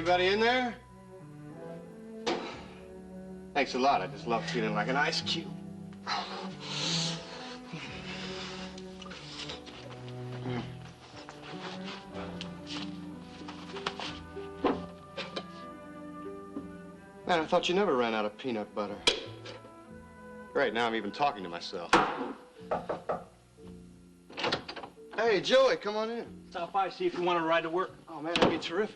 Anybody in there? Thanks a lot. I just love feeling like an ice cube. Man, I thought you never ran out of peanut butter. Right now, I'm even talking to myself. Hey, Joey, come on in. Stop by, see if you want to ride to work. Oh, man, that'd be terrific.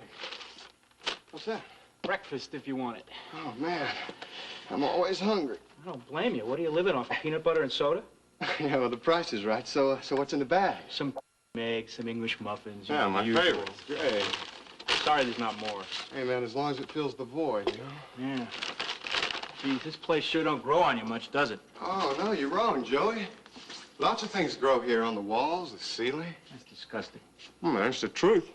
What's that? Breakfast, if you want it. Oh, man, I'm always hungry. I don't blame you. What are you living off, peanut butter and soda? Yeah, well, the price is right. So what's in the bag? Some eggs, some English muffins. Yeah, my favorite. Great. Sorry there's not more. Hey, man, as long as it fills the void, you know? Yeah. Geez, this place sure don't grow on you much, does it? Oh, no, you're wrong, Joey. Lots of things grow here on the walls, the ceiling. That's disgusting. Oh, man, it's the truth.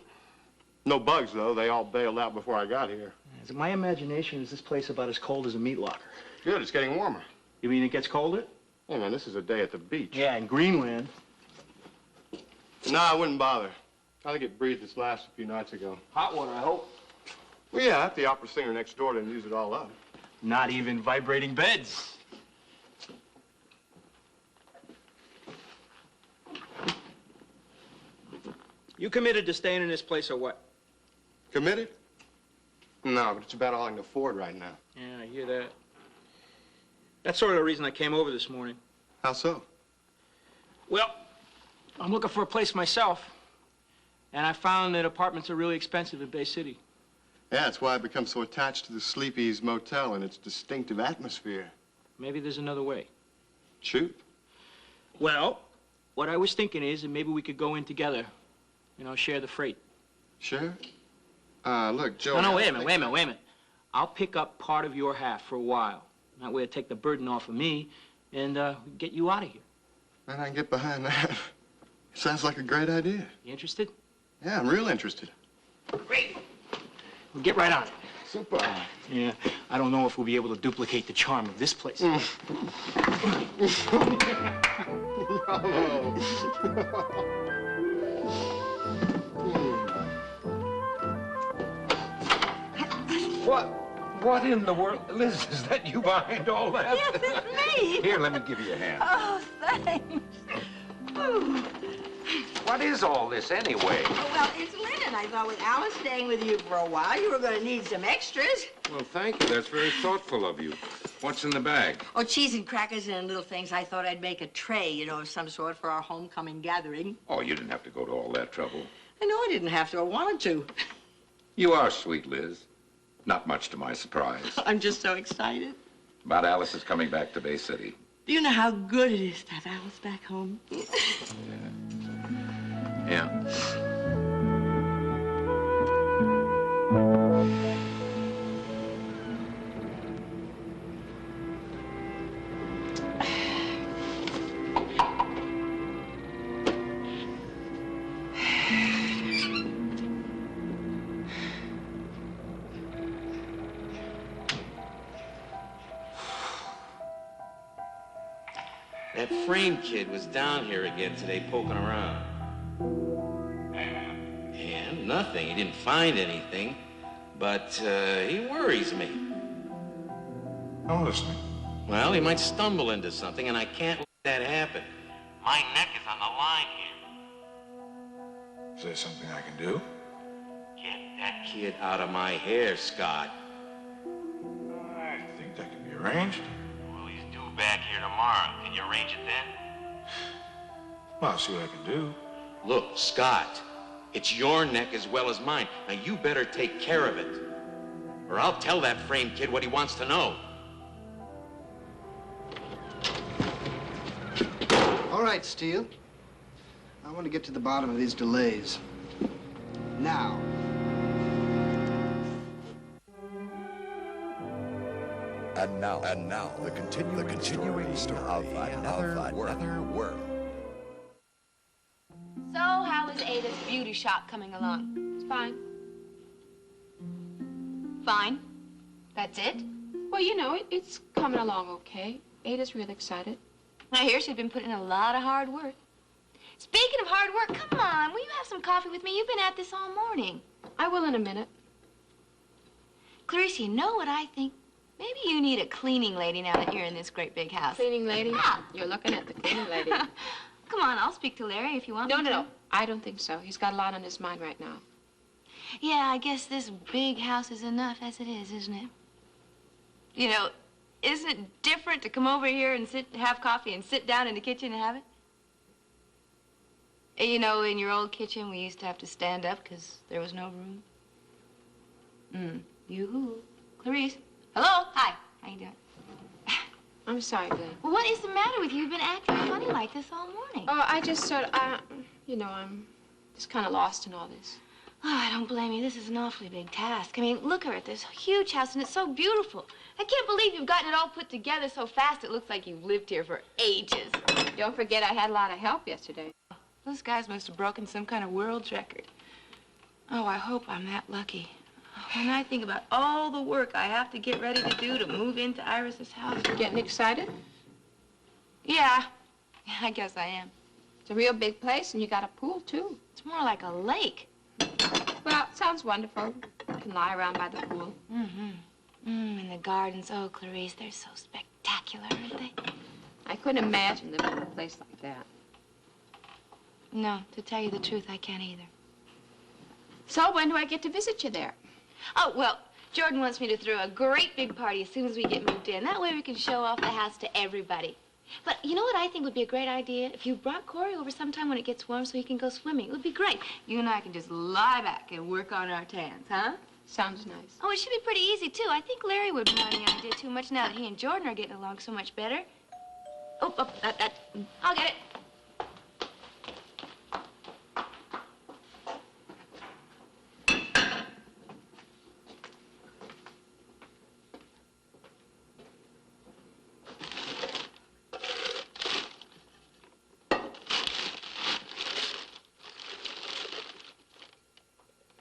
No bugs, though. They all bailed out before I got here. Is it my imagination, is this place about as cold as a meat locker? Good, it's getting warmer. You mean it gets colder? Hey, man, this is a day at the beach. Yeah, in Greenland. No, I wouldn't bother. I think it breathed its last a few nights ago. Hot water, I hope. Well, yeah, the opera singer next door didn't use it all up. Not even vibrating beds. You committed to staying in this place or what? Committed? No, but it's about all I can afford right now. Yeah, I hear that. That's sort of the reason I came over this morning. How so? Well, I'm looking for a place myself, and I found that apartments are really expensive in Bay City. Yeah, that's why I've become so attached to the Sleepy's Motel and its distinctive atmosphere. Maybe there's another way. Shoot. Well, what I was thinking is that maybe we could go in together, you know, share the freight. Sure. Look, Joe... No, wait a minute. I'll pick up part of your half for a while. That way I'll take the burden off of me and get you out of here. Man, I can get behind that. Sounds like a great idea. You interested? Yeah, I'm real interested. Great. We'll get right on it. Super. Yeah, I don't know if we'll be able to duplicate the charm of this place. What in the world? Liz, is that you behind all that? Yes, it's me. Here, let me give you a hand. Oh, thanks. Ooh. What is all this, anyway? Oh, well, it's linen. I thought with Alice staying with you for a while, you were going to need some extras. Well, thank you. That's very thoughtful of you. What's in the bag? Oh, cheese and crackers and little things. I thought I'd make a tray, you know, of some sort for our homecoming gathering. Oh, you didn't have to go to all that trouble. I know I didn't have to. I wanted to. You are sweet, Liz. Not much to my surprise. I'm just so excited. About Alice's coming back to Bay City. Do you know how good it is to have Alice back home? Yeah. That frame kid was down here again today poking around. Yeah, nothing. He didn't find anything, but he worries me. I'm listening. Well, he might stumble into something, and I can't let that happen. My neck is on the line here. Is there something I can do? Get that kid out of my hair, Scott. I think that can be arranged. Well, he's due back here tomorrow. Can you arrange it then? Well, I'll see what I can do. Look, Scott, it's your neck as well as mine. Now, you better take care of it. Or I'll tell that frame kid what he wants to know. All right, Steele. I want to get to the bottom of these delays. Now. And now, the continuing story of Another World. So, how is Ada's beauty shop coming along? It's fine. Fine? That's it? Well, you know, it's coming along okay. Ada's real excited. I hear she's been putting in a lot of hard work. Speaking of hard work, come on, will you have some coffee with me? You've been at this all morning. I will in a minute. Clarice, you know what I think? Maybe you need a cleaning lady now that you're in this great big house. Cleaning lady? Yeah. You're looking at the cleaning lady. Come on, I'll speak to Larry if you want No, me no, to. no. I don't think so. He's got a lot on his mind right now. Yeah, I guess this big house is enough as it is, isn't it? You know, isn't it different to come over here and have coffee and sit down in the kitchen and have it? You know, in your old kitchen, we used to have to stand up because there was no room. Yoo-hoo. Clarice. Hello? Hi. How you doing? I'm sorry, Blaine. Well, what is the matter with you? You've been acting funny like this all morning. Oh, I just sort of, you know, I'm just kind of lost in all this. Oh, I don't blame you. This is an awfully big task. I mean, look at it. This huge house, and it's so beautiful. I can't believe you've gotten it all put together so fast. It looks like you've lived here for ages. Don't forget I had a lot of help yesterday. Those guys must have broken some kind of world's record. Oh, I hope I'm that lucky. When I think about all the work I have to get ready to do to move into Iris's house. Getting excited? Yeah, I guess I am. It's a real big place, and you got a pool, too. It's more like a lake. Well, it sounds wonderful. You can lie around by the pool. And the gardens, oh, Clarice, they're so spectacular, aren't they? I couldn't imagine living in a place like that. No, to tell you the truth, I can't either. So when do I get to visit you there? Oh, well, Jordan wants me to throw a great big party as soon as we get moved in. That way we can show off the house to everybody. But you know what I think would be a great idea? If you brought Corey over sometime when it gets warm so he can go swimming. It would be great. You and I can just lie back and work on our tans, huh? Sounds nice. Oh, it should be pretty easy, too. I think Larry wouldn't mind the idea too much now that he and Jordan are getting along so much better. I'll get it.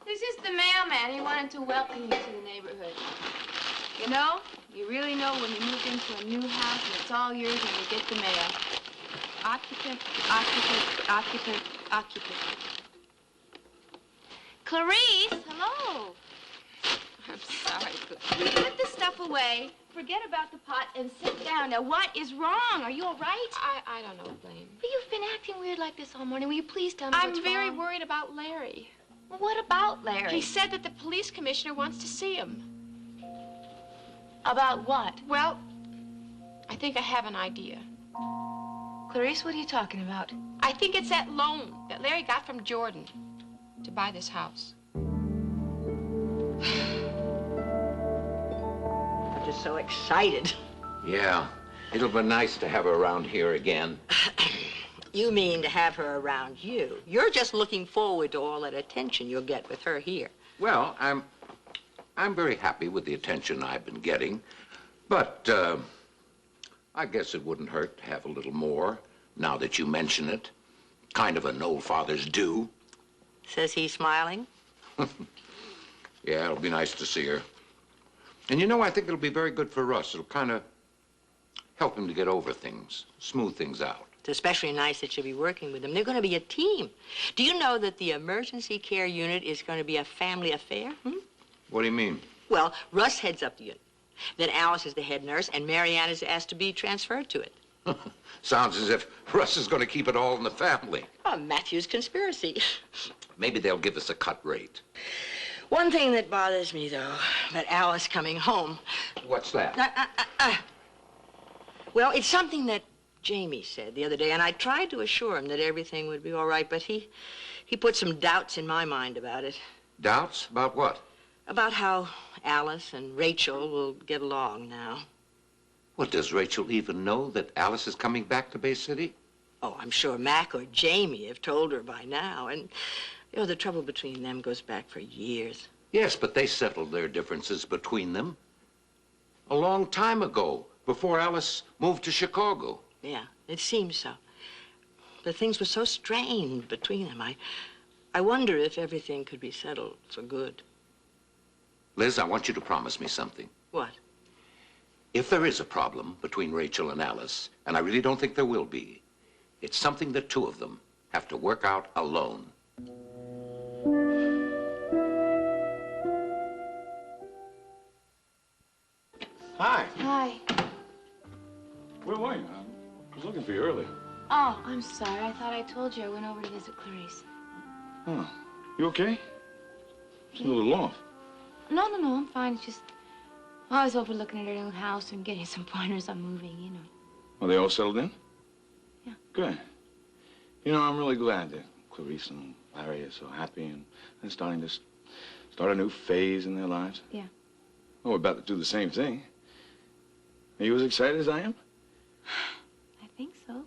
This is the mailman. He wanted to welcome you to the neighborhood. You know, you really know when you move into a new house and it's all yours when you get the mail. Occupant, occupant, occupant, occupant. Clarice, hello. I'm sorry, Blaine. Put the stuff away, forget about the pot, and sit down. Now, what is wrong? Are you all right? I don't know, Blaine. But you've been acting weird like this all morning. Will you please tell me what's I'm very wrong? worried about Larry. Well, what about Larry? He said that the police commissioner wants to see him. About what? Well, I think I have an idea. Clarice, what are you talking about? I think it's that loan that Larry got from Jordan to buy this house. I'm just so excited. Yeah, it'll be nice to have her around here again. You mean to have her around you? You're just looking forward to all that attention you'll get with her here. Well, I'm very happy with the attention I've been getting, but I guess it wouldn't hurt to have a little more, now that you mention it. Kind of an old father's due. Says he smiling. Yeah, it'll be nice to see her. And you know, I think it'll be very good for Russ. It'll kind of help him to get over things, smooth things out. It's especially nice that you'll be working with them. They're going to be a team. Do you know that the emergency care unit is going to be a family affair? What do you mean? Well, Russ heads up the unit. Then Alice is the head nurse, and Marianne is asked to be transferred to it. Sounds as if Russ is going to keep it all in the family. Oh, Matthew's conspiracy. Maybe they'll give us a cut rate. One thing that bothers me, though, about Alice coming home. What's that? Well, it's something that Jamie said the other day, and I tried to assure him that everything would be all right, but he put some doubts in my mind about it. Doubts? About what? About how Alice and Rachel will get along now. Well, does Rachel even know that Alice is coming back to Bay City? Oh, I'm sure Mac or Jamie have told her by now, and, you know, the trouble between them goes back for years. Yes, but they settled their differences between them a long time ago, before Alice moved to Chicago. Yeah, it seems so. But things were so strained between them. I wonder if everything could be settled for good. Liz, I want you to promise me something. What? If there is a problem between Rachel and Alice, and I really don't think there will be, it's something the two of them have to work out alone. Hi. Hi. Where were you? I was looking for you earlier. Oh, I'm sorry. I thought I told you I went over to visit Clarice. Oh, you okay? You're a little off. No, I'm fine. It's just I was over looking at her old house and getting some pointers on moving, you know. Are they all settled in? Yeah. Good. You know, I'm really glad that Clarice and Larry are so happy and they're starting to start a new phase in their lives. Yeah. Well, we're about to do the same thing. Are you as excited as I am? I think so.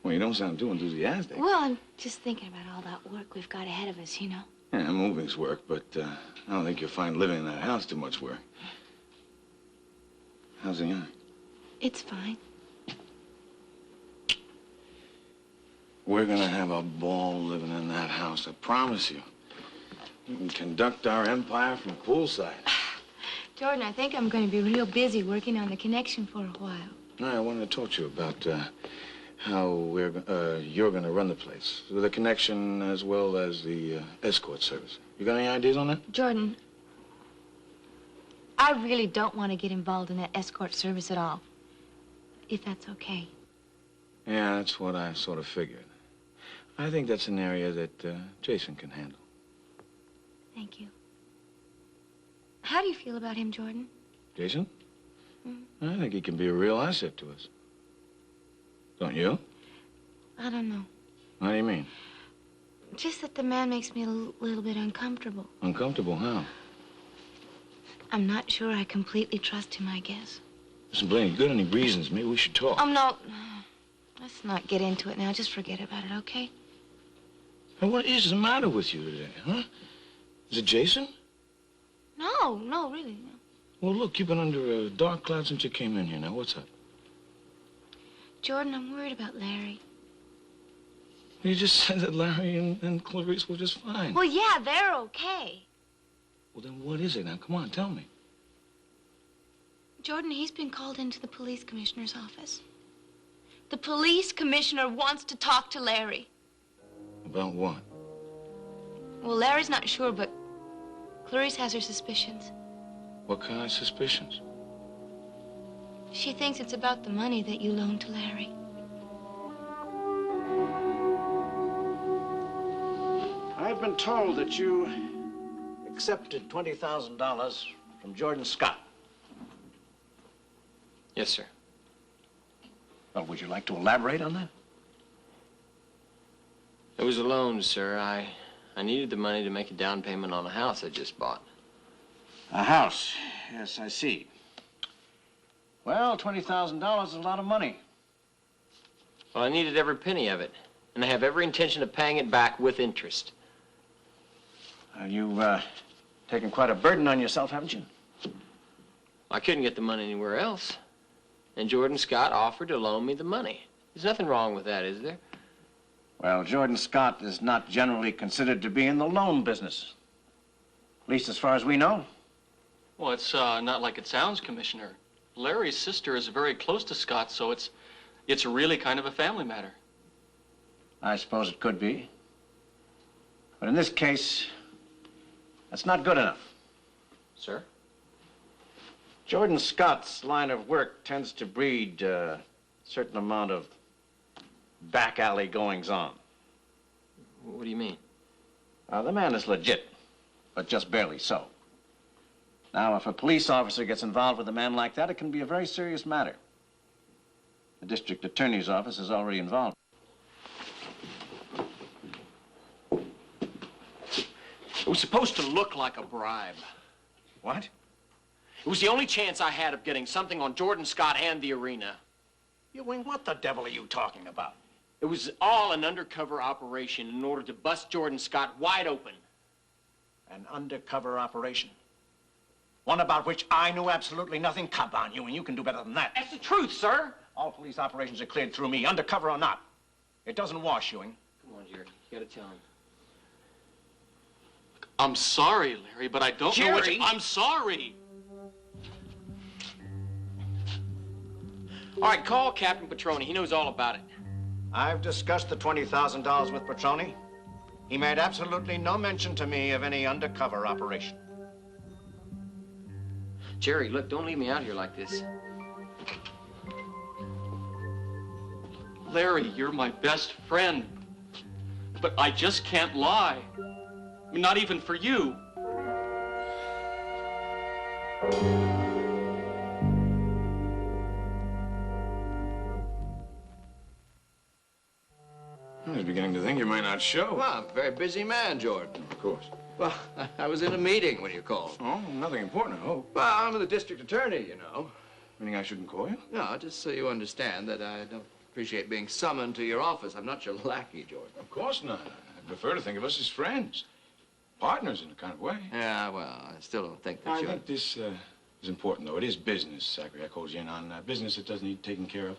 Well, you don't sound too enthusiastic. Well, I'm just thinking about all that work we've got ahead of us, you know. Yeah, moving's work, but I don't think you'll find living in that house too much work. How's the young? It's fine. We're gonna have a ball living in that house, I promise you. We can conduct our empire from poolside. Jordan, I think I'm going to be real busy working on the connection for a while. No, I wanted to talk to you about how you're gonna run the place. The connection as well as the escort service. You got any ideas on that? Jordan, I really don't want to get involved in that escort service at all. If that's okay. Yeah, that's what I sort of figured. I think that's an area that Jason can handle. Thank you. How do you feel about him, Jordan? Jason? I think he can be a real asset to us. Don't you? I don't know. How do you mean? Just that the man makes me a little bit uncomfortable. Uncomfortable? How? I'm not sure I completely trust him, I guess. Listen, Blaine, you got any reasons? Maybe we should talk. No. Let's not get into it now. Just forget about it, okay? Now, what is the matter with you today, huh? Is it Jason? No, really, no. Well, look, you've been under a dark cloud since you came in here. Now, what's up? Jordan, I'm worried about Larry. You just said that Larry and Clarice were just fine. Well, yeah, they're okay. Well, then what is it now? Come on, tell me. Jordan, he's been called into the police commissioner's office. The police commissioner wants to talk to Larry. About what? Well, Larry's not sure, but Clarice has her suspicions. What kind of suspicions? She thinks it's about the money that you loaned to Larry. I've been told that you accepted $20,000 from Jordan Scott. Yes, sir. Well, would you like to elaborate on that? It was a loan, sir. I needed the money to make a down payment on a house I just bought. A house. Yes, I see. Well, $20,000 is a lot of money. Well, I needed every penny of it, and I have every intention of paying it back with interest. You've taken quite a burden on yourself, haven't you? I couldn't get the money anywhere else. And Jordan Scott offered to loan me the money. There's nothing wrong with that, is there? Well, Jordan Scott is not generally considered to be in the loan business. At least as far as we know. Well, it's not like it sounds, Commissioner. Larry's sister is very close to Scott, so it's really kind of a family matter. I suppose it could be. But in this case, that's not good enough. Sir? Jordan Scott's line of work tends to breed a certain amount of back alley goings-on. What do you mean? The man is legit, but just barely so. Now, if a police officer gets involved with a man like that, it can be a very serious matter. The district attorney's office is already involved. It was supposed to look like a bribe. What? It was the only chance I had of getting something on Jordan Scott and the arena. You mean, what the devil are you talking about? It was all an undercover operation in order to bust Jordan Scott wide open. An undercover operation? One about which I knew absolutely nothing. Come on, you, and you can do better than that. That's the truth, sir. All police operations are cleared through me, undercover or not. It doesn't wash, Ewing. Come on, Jerry. You gotta tell him. I'm sorry, Larry, but I don't know Jerry! I'm sorry. All right, call Captain Petroni. He knows all about it. I've discussed the $20,000 with Petroni. He made absolutely no mention to me of any undercover operation. Jerry, look, don't leave me out here like this. Larry, you're my best friend. But I just can't lie. I mean, not even for you. I was beginning to think you might not show. Well, I'm a very busy man, Jordan. Of course. Well, I was in a meeting when you called. Oh, nothing important, I hope. Well, I'm the district attorney, you know. Meaning I shouldn't call you? No, just so you understand that I don't appreciate being summoned to your office. I'm not your lackey, Jordan. Of course not. I prefer to think of us as friends. Partners in a kind of way. Yeah, well, I still don't think that I you're... think this is important, though. It is business, Zachary. I called you in on business that does need taken care of.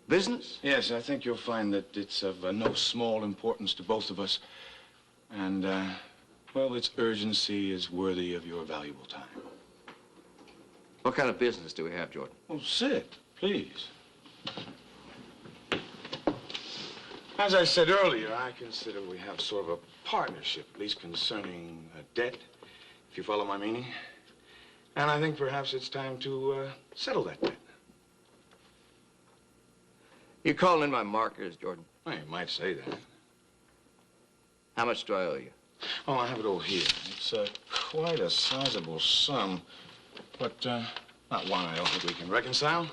Business? Yes, I think you'll find that it's of no small importance to both of us. And, well, its urgency is worthy of your valuable time. What kind of business do we have, Jordan? Oh, sit, please. As I said earlier, I consider we have sort of a partnership, at least concerning debt, if you follow my meaning. And I think perhaps it's time to settle that debt. You calling in my markers, Jordan? Well, you might say that. How much do I owe you? Oh, I have it all here. It's quite a sizable sum, but not one I don't think we can reconcile.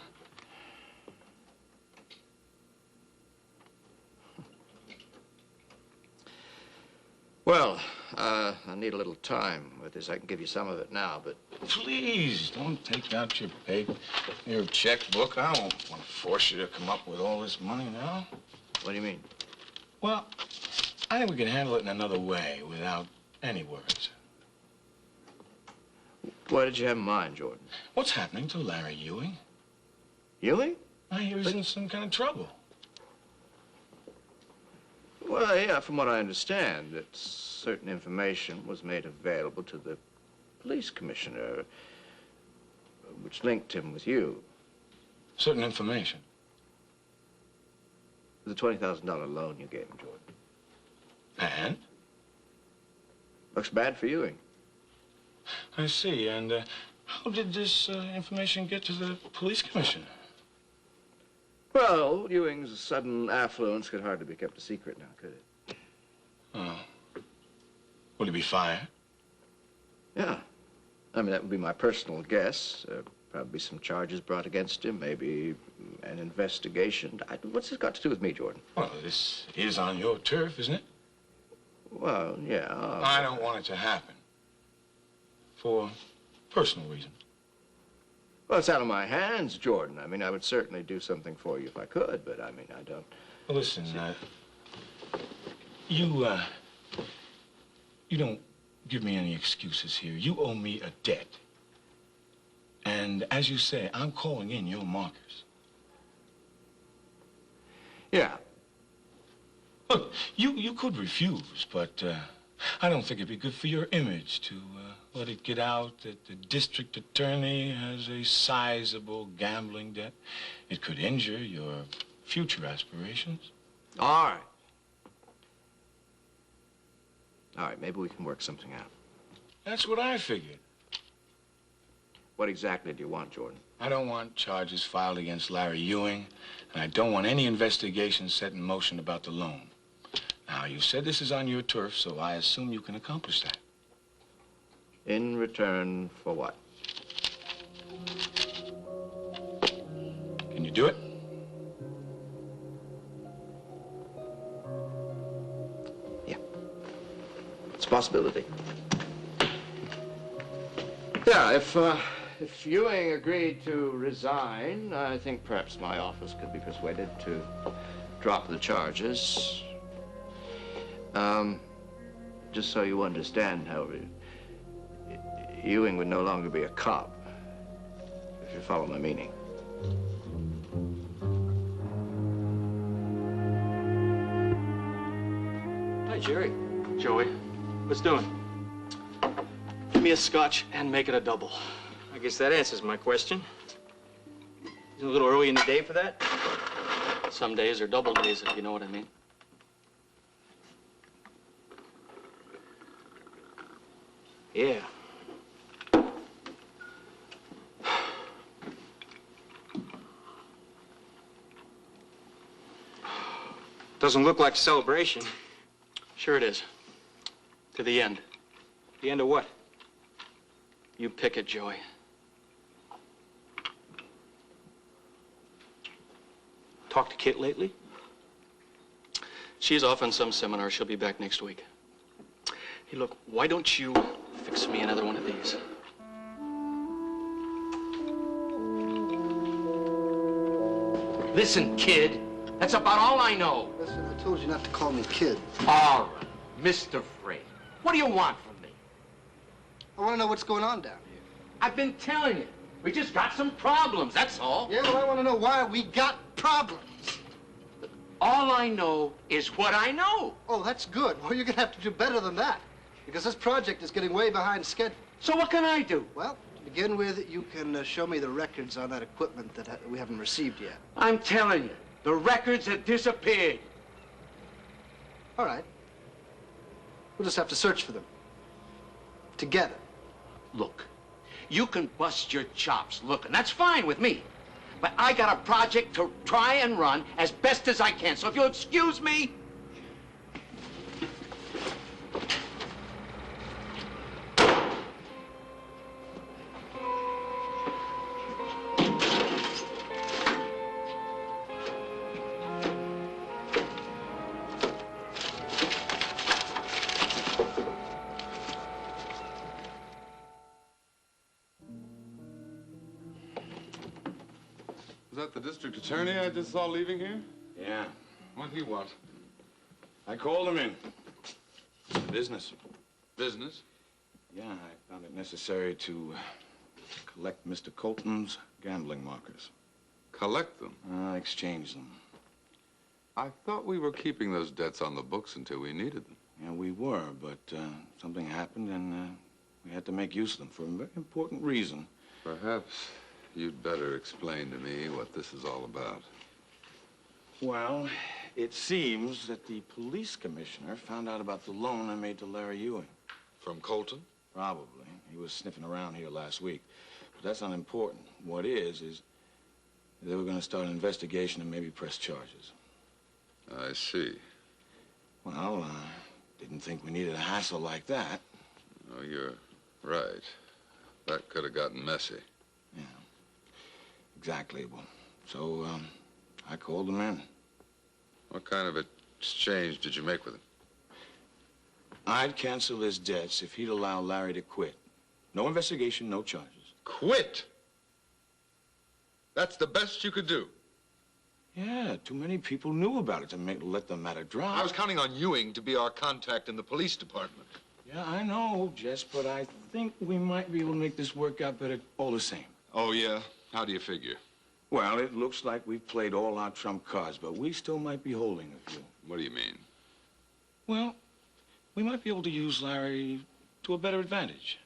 Well, I need a little time with this. I can give you some of it now, but... Please, don't take out your checkbook. I don't want to force you to come up with all this money now. What do you mean? Well, I think we can handle it in another way without any words. What did you have in mind, Jordan? What's happening to Larry Ewing? Ewing? I hear he's in some kind of trouble. Well, yeah, from what I understand, that certain information was made available to the police commissioner, which linked him with you. Certain information? The $20,000 loan you gave him, Jordan. And? Looks bad for Ewing. I see. And how did this information get to the police commissioner? Well, Ewing's sudden affluence could hardly be kept a secret now, could it? Oh. Will he be fired? Yeah. I mean, that would be my personal guess. Probably some charges brought against him, maybe an investigation. What's this got to do with me, Jordan? Well, this is on your turf, isn't it? Well, yeah. I don't want it to happen. For personal reasons. Well, it's out of my hands, Jordan. I mean, I would certainly do something for you if I could, but I mean, I don't... Well, listen, you don't give me any excuses here. You owe me a debt. And as you say, I'm calling in your markers. Yeah. Look, you could refuse, but I don't think it'd be good for your image to let it get out that the district attorney has a sizable gambling debt. It could injure your future aspirations. All right. All right, maybe we can work something out. That's what I figured. What exactly do you want, Jordan? I don't want charges filed against Larry Ewing, and I don't want any investigation set in motion about the loan. Now, you said this is on your turf, so I assume you can accomplish that. In return for what? Can you do it? Yeah. It's a possibility. Yeah, if Ewing agreed to resign, I think perhaps my office could be persuaded to drop the charges. Just so you understand, however, Ewing would no longer be a cop, if you follow my meaning. Hi, Jerry. Joey, what's doing? Give me a scotch and make it a double. I guess that answers my question. It's a little early in the day for that? Some days are double days, if you know what I mean. Yeah. Doesn't look like a celebration. Sure it is. To the end. The end of what? You pick it, Joey. Talked to Kit lately? She's off on some seminar. She'll be back next week. Hey, look, why don't you fix me another one of these? Listen, kid, that's about all I know. Listen, I told you not to call me kid. All right, Mr. Frey. What do you want from me? I want to know what's going on down here. I've been telling you. We just got some problems, that's all. Yeah, well, I want to know why we got problems. All I know is what I know. Oh, that's good. Well, you're going to have to do better than that, because this project is getting way behind schedule. So what can I do? Well, to begin with, you can show me the records on that equipment that we haven't received yet. I'm telling you, the records have disappeared. All right. We'll just have to search for them. Together. Look, you can bust your chops looking. That's fine with me. But I got a project to try and run as best as I can. So if you'll excuse me. Is that the district attorney I just saw leaving here? Yeah. What do you want? I called him in. Business. Business? Yeah, I found it necessary to collect Mr. Colton's gambling markers. Collect them? Exchange them. I thought we were keeping those debts on the books until we needed them. Yeah, we were, but something happened and we had to make use of them for a very important reason. Perhaps you'd better explain to me what this is all about. Well, it seems that the police commissioner found out about the loan I made to Larry Ewing. From Colton? Probably. He was sniffing around here last week. But that's not important. What is they were going to start an investigation and maybe press charges. I see. Well, didn't think we needed a hassle like that. Oh, you're right. That could have gotten messy. Yeah. Exactly. Well, so, I called him in. What kind of exchange did you make with him? I'd cancel his debts if he'd allow Larry to quit. No investigation, no charges. Quit? That's the best you could do? Yeah, too many people knew about it to let the matter drop. I was counting on Ewing to be our contact in the police department. Yeah, I know, Jess, but I think we might be able to make this work out better all the same. Oh, yeah? How do you figure? Well, it looks like we've played all our trump cards, but we still might be holding a few. What do you mean? Well, we might be able to use Larry to a better advantage.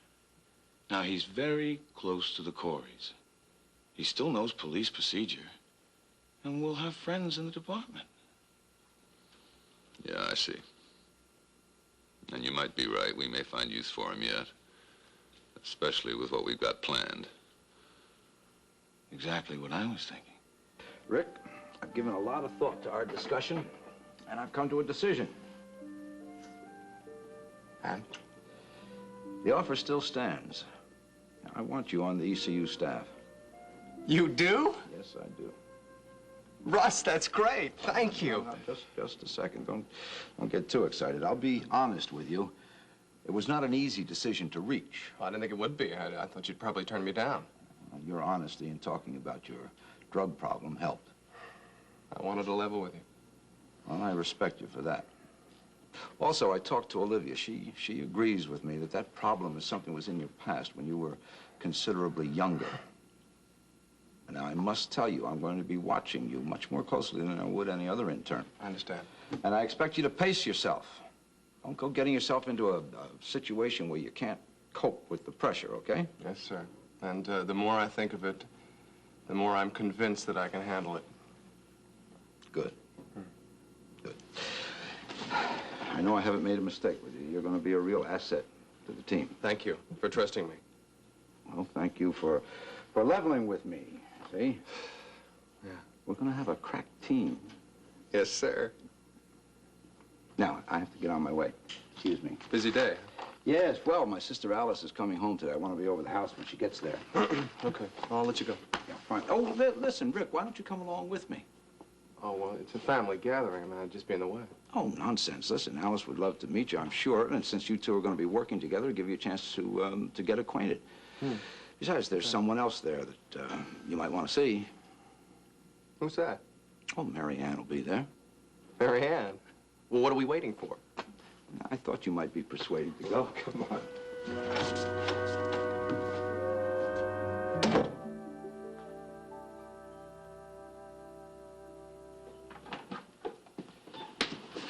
Now, he's very close to the Coreys. He still knows police procedure. And we'll have friends in the department. Yeah, I see. And you might be right. We may find use for him yet. Especially with what we've got planned. Exactly what I was thinking. Rick, I've given a lot of thought to our discussion, and I've come to a decision. And? The offer still stands. I want you on the ECU staff. You do? Yes, I do. Russ, that's great. Thank you. No, just a second. Don't get too excited. I'll be honest with you. It was not an easy decision to reach. Well, I didn't think it would be. I thought you'd probably turn me down. Your honesty in talking about your drug problem helped. I wanted to level with you. Well, I respect you for that. Also, I talked to Olivia. She agrees with me that problem is something that was in your past when you were considerably younger. And now, I must tell you, I'm going to be watching you much more closely than I would any other intern. I understand. And I expect you to pace yourself. Don't go getting yourself into a situation where you can't cope with the pressure, okay? Yes, sir. And the more I think of it, the more I'm convinced that I can handle it. Good. Good. I know I haven't made a mistake with you. You're going to be a real asset to the team. Thank you for trusting me. Well, thank you for leveling with me, see? Yeah. We're going to have a crack team. Yes, sir. Now, I have to get on my way. Excuse me. Busy day. Yes, well, my sister Alice is coming home today. I want to be over the house when she gets there. Okay, I'll let you go. Yeah, fine. Oh, listen, Rick, why don't you come along with me? Oh, well, it's a family gathering. I mean, I'd just be in the way. Oh, nonsense. Listen, Alice would love to meet you, I'm sure. And since you two are going to be working together, it'll give you a chance to get acquainted. Besides, there's someone else there that you might want to see. Who's that? Oh, Mary Ann will be there. Mary Ann? Well, what are we waiting for? I thought you might be persuaded to go. Come on.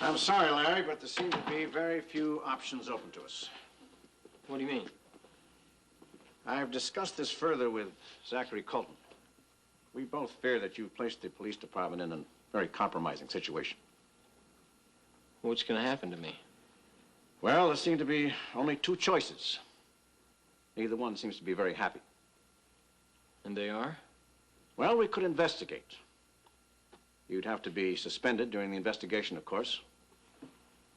I'm sorry, Larry, but there seem to be very few options open to us. What do you mean? I've discussed this further with Zachary Colton. We both fear that you've placed the police department in a very compromising situation. What's going to happen to me? Well, there seem to be only two choices. Neither one seems to be very happy. And they are? Well, we could investigate. You'd have to be suspended during the investigation, of course.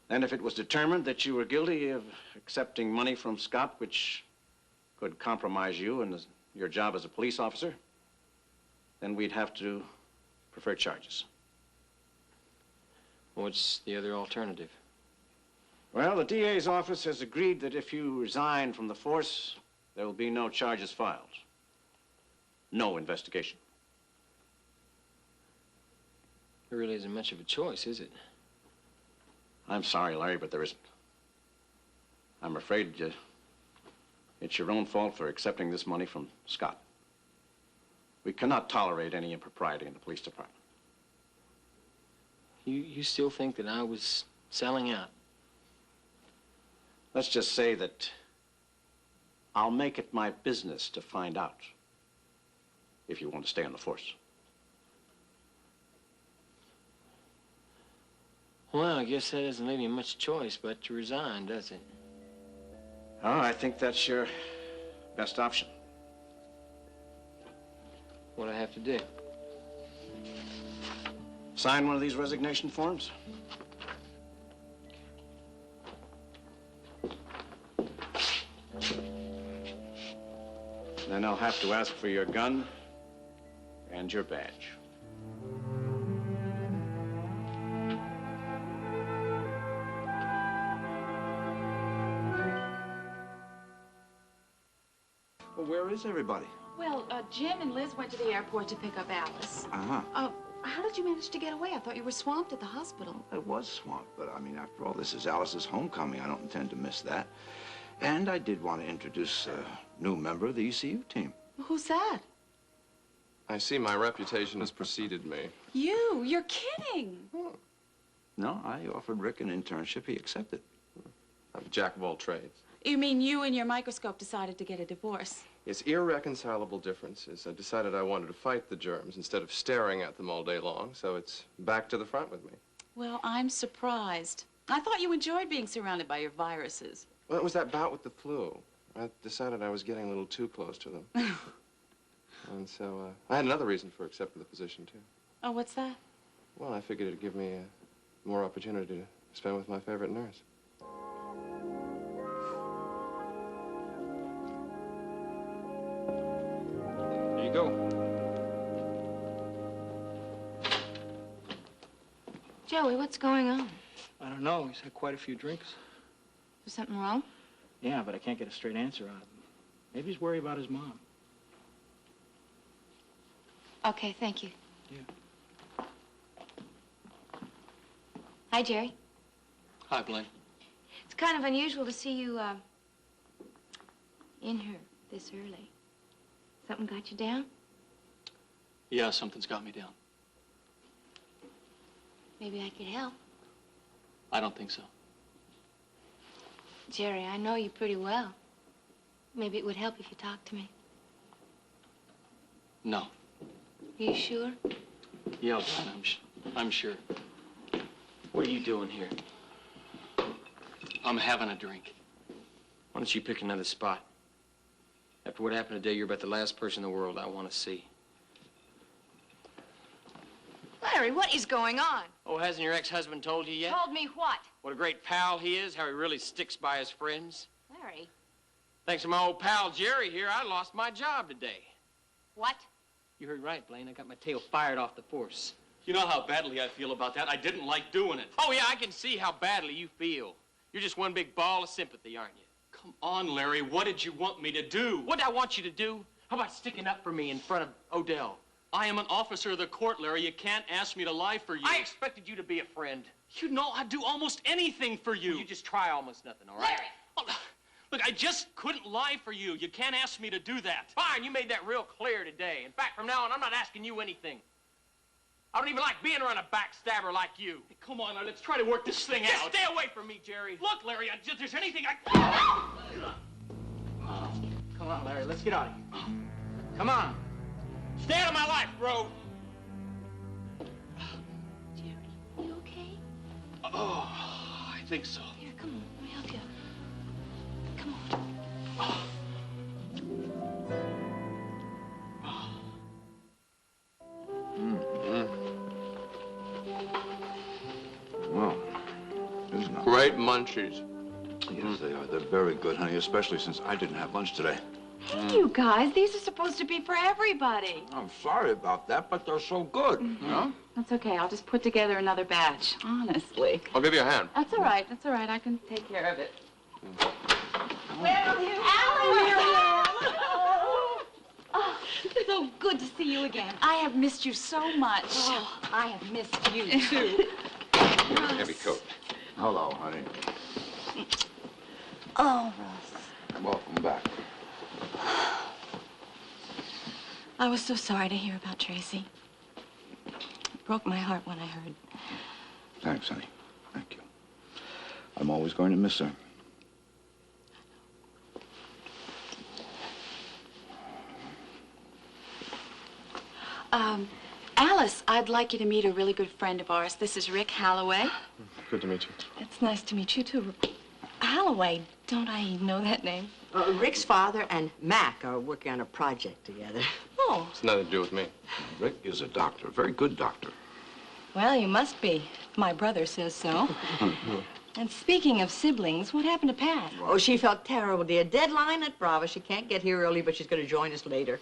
Then if it was determined that you were guilty of accepting money from Scott, which could compromise you and your job as a police officer, then we'd have to prefer charges. What's the other alternative? Well, the DA's office has agreed that if you resign from the force, there will be no charges filed. No investigation. There really isn't much of a choice, is it? I'm sorry, Larry, but there isn't. I'm afraid it's your own fault for accepting this money from Scott. We cannot tolerate any impropriety in the police department. You still think that I was selling out? Let's just say that I'll make it my business to find out if you want to stay on the force. Well, I guess that doesn't leave me much choice but to resign, does it? Oh, I think that's your best option. What do I have to do? Sign one of these resignation forms. Then I'll have to ask for your gun and your badge. Well, where is everybody? Well, Jim and Liz went to the airport to pick up Alice. Uh-huh. How did you manage to get away? I thought you were swamped at the hospital. It was swamped, but I mean, after all, this is Alice's homecoming. I don't intend to miss that. And I did want to introduce a new member of the ECU team. Who's that? I see my reputation has preceded me. You're kidding. No, I offered Rick an internship. He accepted. I'm a jack of all trades. You mean you and your microscope decided to get a divorce? It's irreconcilable differences. I decided I wanted to fight the germs instead of staring at them all day long, so it's back to the front with me. Well, I'm surprised. I thought you enjoyed being surrounded by your viruses. Well, it was that bout with the flu. I decided I was getting a little too close to them. And so I had another reason for accepting the position, too. Oh, what's that? Well, I figured it'd give me more opportunity to spend with my favorite nurse. There you go. Joey, what's going on? I don't know. He's had quite a few drinks. Is something wrong? Yeah, but I can't get a straight answer out of him. Maybe he's worried about his mom. Okay, thank you. Yeah. Hi, Jerry. Hi, Blaine. It's kind of unusual to see you, in here this early. Something got you down? Yeah, something's got me down. Maybe I could help. I don't think so. Jerry, I know you pretty well. Maybe it would help if you talked to me. No. Are you sure? Yeah, Blaine, I'm sure. What are you doing here? I'm having a drink. Why don't you pick another spot? After what happened today, you're about the last person in the world I want to see. Larry, what is going on? Oh, hasn't your ex-husband told you yet? Told me what? What a great pal he is, how he really sticks by his friends. Larry. Thanks to my old pal Jerry here, I lost my job today. What? You heard right, Blaine. I got my tail fired off the force. You know how badly I feel about that. I didn't like doing it. Oh, yeah, I can see how badly you feel. You're just one big ball of sympathy, aren't you? Come on, Larry. What did you want me to do? What did I want you to do? How about sticking up for me in front of Odell? I am an officer of the court, Larry. You can't ask me to lie for you. I expected you to be a friend. You know I'd do almost anything for you. Well, you just try almost nothing, all right? Larry! Oh, look, I just couldn't lie for you. You can't ask me to do that. Fine, you made that real clear today. In fact, from now on, I'm not asking you anything. I don't even like being around a backstabber like you. Hey, come on, now, let's try to work this thing Just out. stay away from me, Jerry. Look, Larry, if there's anything I... Come on, Larry. Let's get out of here. Come on. Stay out of my life, bro. Jerry, you okay? Oh, I think so. Here, come on. Let me help you. Come on. Well, isn't it? Great munchies. Yes, they are. They're very good, honey, especially since I didn't have lunch today. Hey, you guys, these are supposed to be for everybody. I'm sorry about that, but they're so good. Mm-hmm. That's okay. I'll just put together another batch, honestly. I'll give you a hand. That's all right. That's all right. I can take care of it. Well, here, Alan! Oh, so good to see you again. I have missed you so much. Oh, I have missed you, too. Heavy coat. Hello, honey. Oh, Russ. Welcome back. I was so sorry to hear about Tracy. It broke my heart when I heard. Thanks, honey. Thank you. I'm always going to miss her. Alice, I'd like you to meet a really good friend of ours. This is Rick Holloway. Good to meet you. It's nice to meet you, too. Holloway, don't I know that name? Rick's father and Mac are working on a project together. Oh. It's nothing to do with me. Rick is a doctor, a very good doctor. Well, you must be. My brother says so. And speaking of siblings, what happened to Pat? Oh, she felt terrible, dear. Deadline at Bravo. She can't get here early, but she's going to join us later.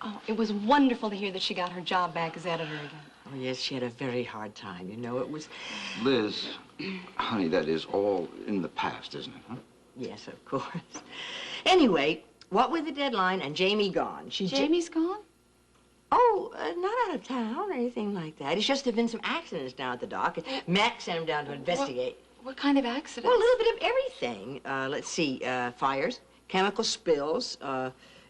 Oh, it was wonderful to hear that she got her job back as editor again. Oh, yes, she had a very hard time. You know, it was... Liz, honey, that is all in the past, isn't it, huh? Yes, of course. Anyway, what with the deadline and Jamie gone, Jamie's gone? Oh, not out of town or anything like that. It's just there have been some accidents down at the dock. Mac sent him down to investigate. What kind of accidents? Well, a little bit of everything. Let's see, fires, chemical spills,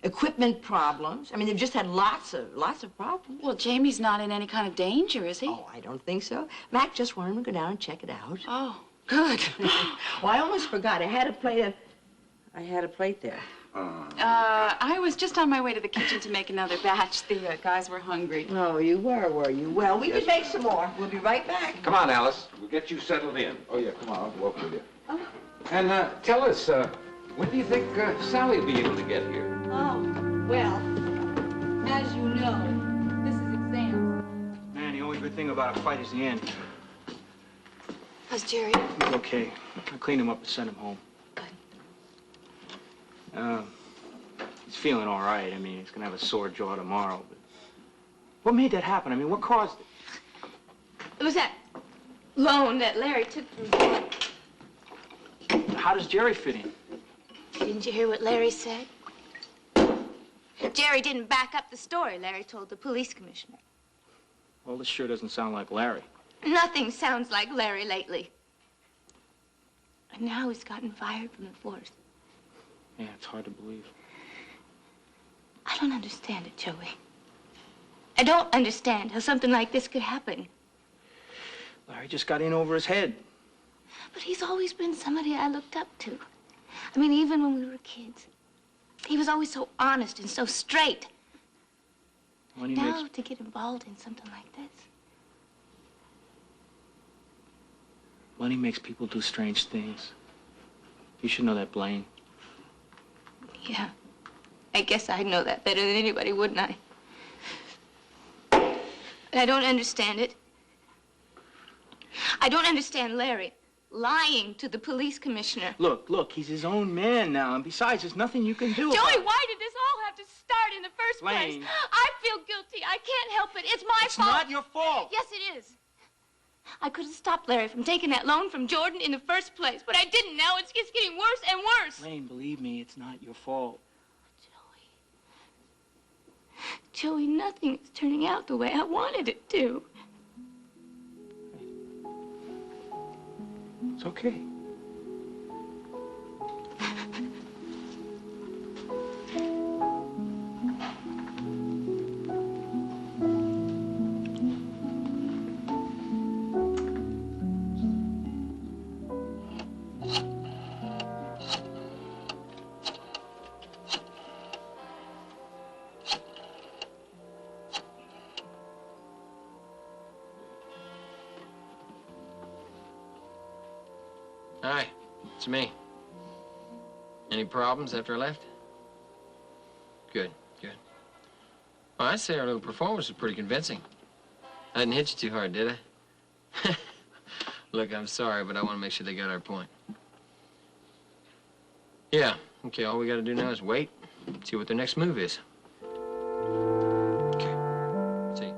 equipment problems. I mean, they've just had lots of problems. Well, Jamie's not in any kind of danger, is he? Oh, I don't think so. Mac just wanted him to go down and check it out. Oh, good. Well, I almost forgot. I had a plate there. I was just on my way to the kitchen to make another batch. The guys were hungry. Oh, you were you? Well, we can make some more. We'll be right back. Come on, Alice. We'll get you settled in. Oh, yeah, come on. I'll go up with you. Oh. And tell us, when do you think Sally will be able to get here? Oh, well, as you know, this is exams. Man, the only good thing about a fight is the end. How's Jerry? He's okay. I cleaned him up and sent him home. He's feeling all right. I mean, he's gonna have a sore jaw tomorrow. But what made that happen? I mean, what caused it? It was that loan that Larry took from Dad. How does Jerry fit in? Didn't you hear what Larry said? Jerry didn't back up the story Larry told the police commissioner. Well, this sure doesn't sound like Larry. Nothing sounds like Larry lately. And now he's gotten fired from the force. Yeah, it's hard to believe. I don't understand it, Joey. I don't understand how something like this could happen. Larry just got in over his head. But he's always been somebody I looked up to. I mean, even when we were kids. He was always so honest and so straight. Now to get involved in something like this. Money makes people do strange things. You should know that, Blaine. Yeah. I guess I'd know that better than anybody, wouldn't I? And I don't understand it. I don't understand Larry lying to the police commissioner. Look, he's his own man now, and besides, there's nothing you can do about Joey, it. why did this all have to start in the first Lane. place? I feel guilty. I can't help it. It's my It's fault. not your fault. Yes, it is. I could have stopped Larry from taking that loan from Jordan in the first place, but I didn't. Now it's just getting worse and worse. Lane, believe me, it's not your fault. Joey, nothing is turning out the way I wanted it to. It's okay. Hi, it's me. Any problems after I left? Good, good. Well, I'd say our little performance was pretty convincing. I didn't hit you too hard, did I? Look, I'm sorry, but I want to make sure they got our point. Yeah, okay, all we got to do now is wait, see what their next move is. Okay, see.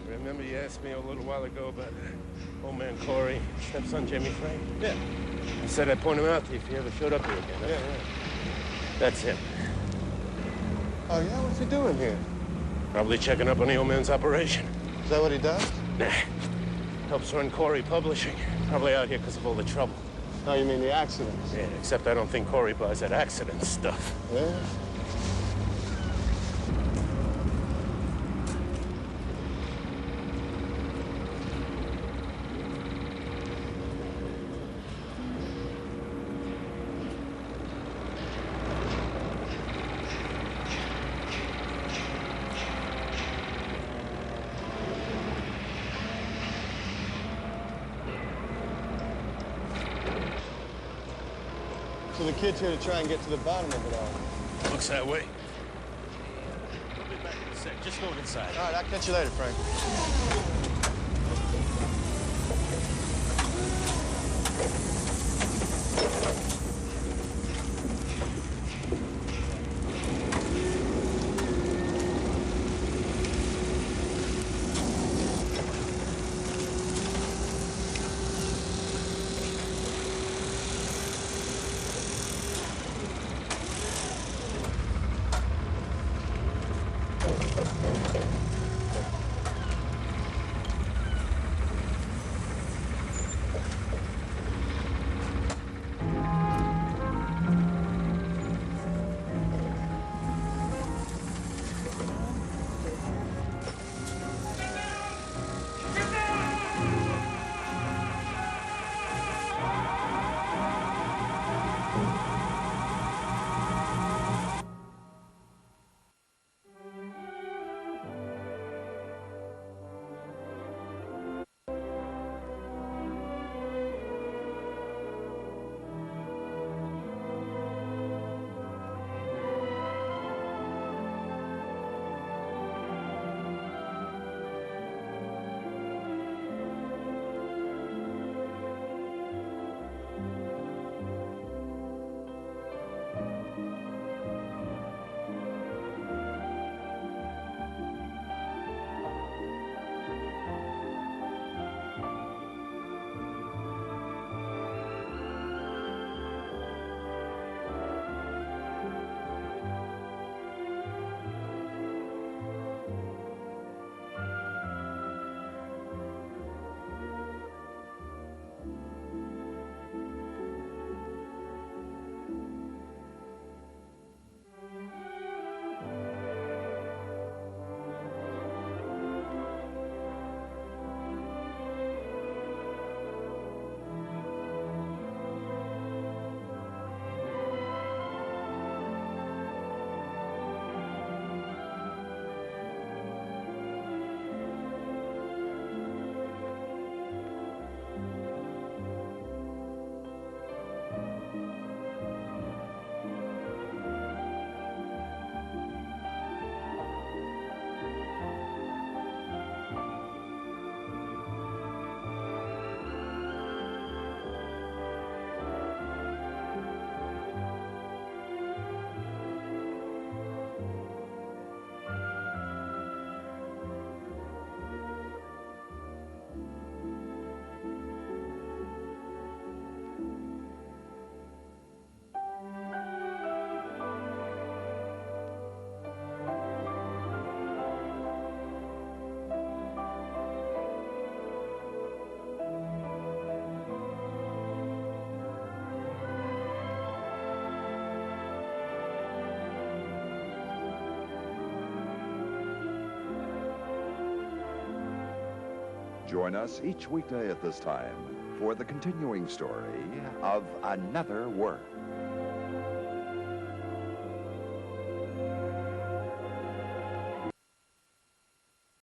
Remember you asked me a little while ago about old man Corey, stepson Jamie Frank? Yeah. I said I'd point him out to you if he ever showed up here again. Yeah. That's him. Oh, yeah? What's he doing here? Probably checking up on the old man's operation. Is that what he does? Nah. Helps run Corey Publishing. Probably out here because of all the trouble. Oh, you mean the accidents? Yeah, except I don't think Corey buys that accident stuff. Yeah? So the kid's here to try and get to the bottom of it all. Looks that way. I'll be back in a sec. Just going inside. All right, I'll catch you later, Frank. Join us each weekday at this time for the continuing story of Another World.